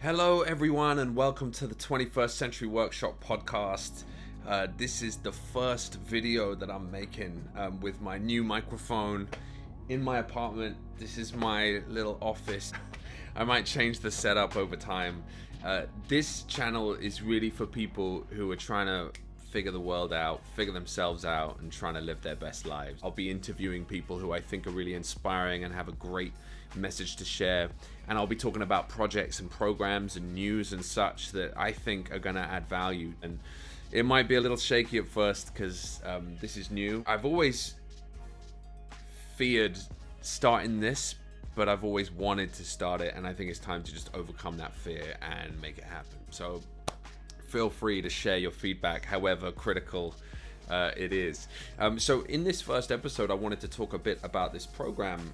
Hello, everyone, and welcome to the 21st Century Workshop podcast. This is the first video that I'm making with my new microphone in my apartment. This is my little office. I might change the setup over time. This channel is really for people who are trying to figure the world out, figure themselves out, and trying to live their best lives. I'll be interviewing people who I think are really inspiring and have a great message to share, and I'll be talking about projects and programs and news and such that I think are going to add value. And it might be a little shaky at first because this is new. I've always feared starting this, but I've always wanted to start it, and I think it's time to just overcome that fear and make it happen. So feel free to share your feedback, however critical it is. So in this first episode, I wanted to talk a bit about this program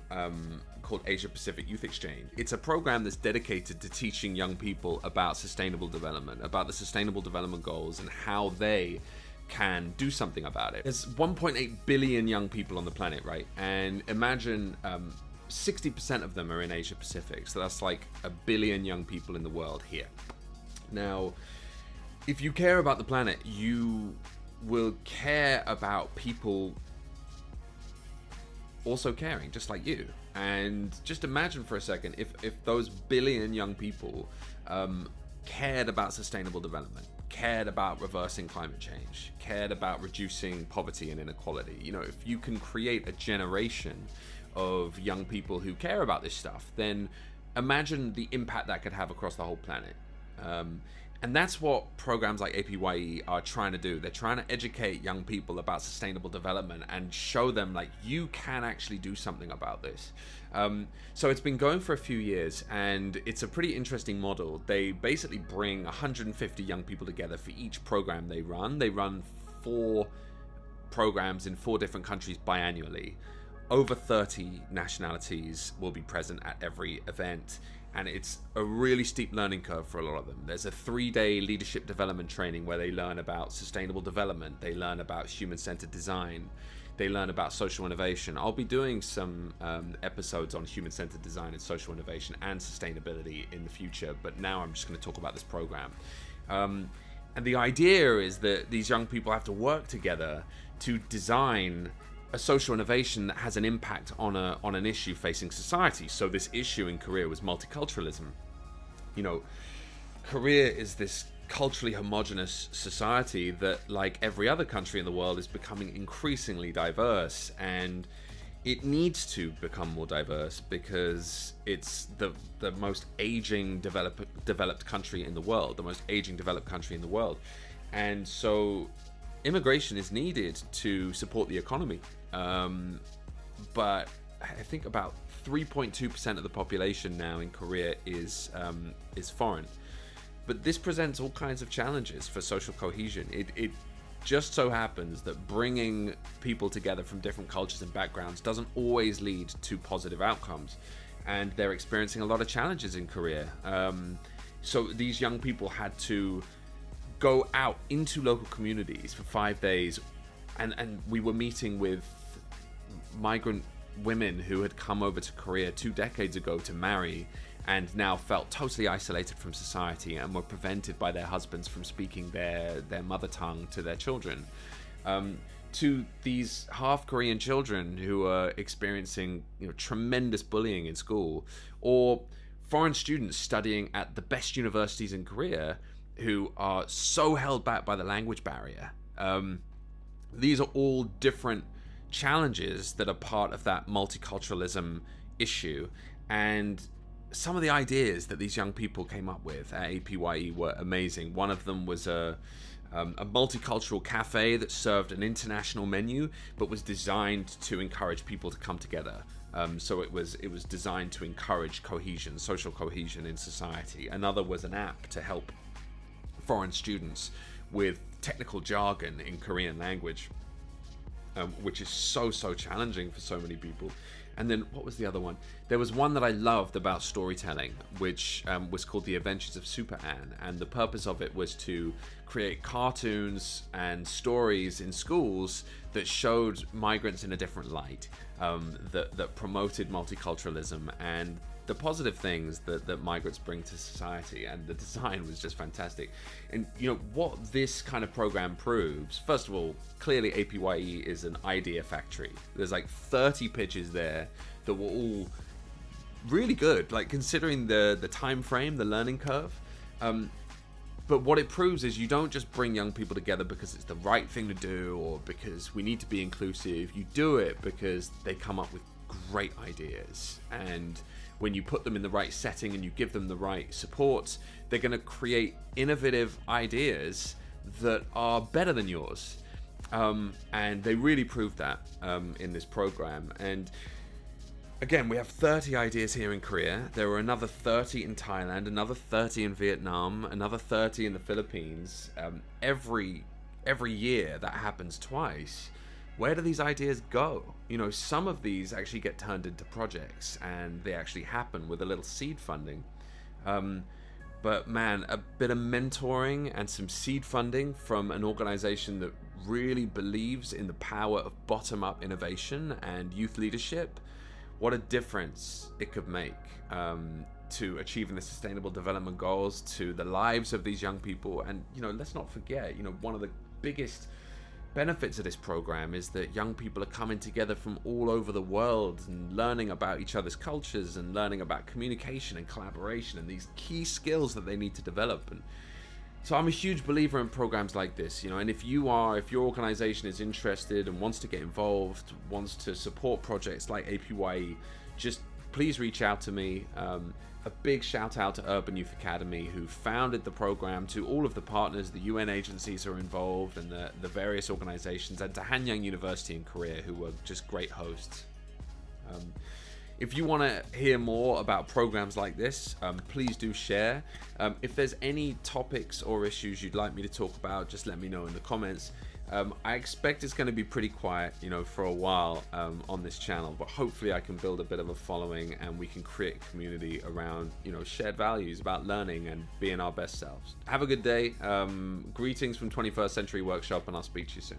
called Asia Pacific Youth Exchange. It's a program that's dedicated to teaching young people about sustainable development, about the Sustainable Development Goals, and how they can do something about it. There's 1.8 billion young people on the planet, right? And imagine 60% of them are in Asia Pacific. So that's like 1 billion young people in the world here. Now, if you care about the planet, you will care about people also caring, just like you. And just imagine for a second if those billion young people cared about sustainable development, cared about reversing climate change, cared about reducing poverty and inequality. You know, if you can create a generation of young people who care about this stuff, then imagine the impact that could have across the whole planet. And that's what programs like APYE are trying to do. They're trying to educate young people about sustainable development and show them, like, you can actually do something about this. So it's been going for a few years, and it's a pretty interesting model. They basically bring 150 young people together for each program they run. They run 4 programs in 4 different countries biannually. Over 30 nationalities will be present at every event. And it's a really steep learning curve for a lot of them. There's a 3-day leadership development training where they learn about sustainable development. They learn about human-centered design. They learn about social innovation. I'll be doing some episodes on human-centered design and social innovation and sustainability in the future, but now I'm just going to talk about this program. And the idea is that these young people have to work together to design a social innovation that has an impact on an issue facing society. So this issue in Korea was multiculturalism. You know, Korea is this culturally homogenous society that, like every other country in the world, is becoming increasingly diverse, and it needs to become more diverse because it's the most aging developed country in the world, the most aging developed country in the world. And so immigration is needed to support the economy. But I think about 3.2% of the population now in Korea is foreign. But this presents all kinds of challenges for social cohesion. It just so happens that bringing people together from different cultures and backgrounds doesn't always lead to positive outcomes. And they're experiencing a lot of challenges in Korea. So these young people had to go out into local communities for 5 days, and we were meeting with migrant women who had come over to Korea 2 decades ago to marry and now felt totally isolated from society and were prevented by their husbands from speaking their mother tongue to their children, to these half Korean children who are experiencing, you know, tremendous bullying in school, or foreign students studying at the best universities in Korea who are so held back by the language barrier. These are all different challenges that are part of that multiculturalism issue, and some of the ideas that these young people came up with at APYE were amazing. One of them was a multicultural cafe that served an international menu but was designed to encourage people to come together. So it was designed to encourage cohesion, social cohesion in society. Another was an app to help foreign students with technical jargon in Korean language, which is so challenging for so many people. And then what was the other one? There was one that I loved about storytelling, which was called The Adventures of Super Anne, and the purpose of it was to create cartoons and stories in schools that showed migrants in a different light, that promoted multiculturalism and the positive things that migrants bring to society, and the design was just fantastic. And what this kind of program proves, first of all, clearly APYE is an idea factory. There's like 30 pitches there that were all really good, like considering the time frame, the learning curve. But what it proves is you don't just bring young people together because it's the right thing to do or because we need to be inclusive. You do it because they come up with great ideas, and when you put them in the right setting and you give them the right support, they're going to create innovative ideas that are better than yours. And they really proved that in this program. And again, we have 30 ideas here in Korea. There were another 30 in Thailand, another 30 in Vietnam, another 30 in the Philippines. Every year that happens twice. Where do these ideas go? Some of these actually get turned into projects, and they actually happen with a little seed funding. But man, a bit of mentoring and some seed funding from an organization that really believes in the power of bottom-up innovation and youth leadership. What a difference it could make to achieving the Sustainable Development Goals, to the lives of these young people. And, let's not forget, one of the biggest benefits of this program is that young people are coming together from all over the world and learning about each other's cultures and learning about communication and collaboration and these key skills that they need to develop. And so I'm a huge believer in programs like this, and if your organization is interested and wants to get involved, wants to support projects like APYE, just please reach out to me. A big shout out to Urban Youth Academy, who founded the program, to all of the partners, the UN agencies are involved, and the various organizations, and to Hanyang University in Korea, who were just great hosts. If you want to hear more about programs like this, please do share. If there's any topics or issues you'd like me to talk about, just let me know in the comments. I expect it's going to be pretty quiet, for a while on this channel, but hopefully I can build a bit of a following and we can create a community around, shared values about learning and being our best selves. Have a good day. Greetings from 21st Century Workshop, and I'll speak to you soon.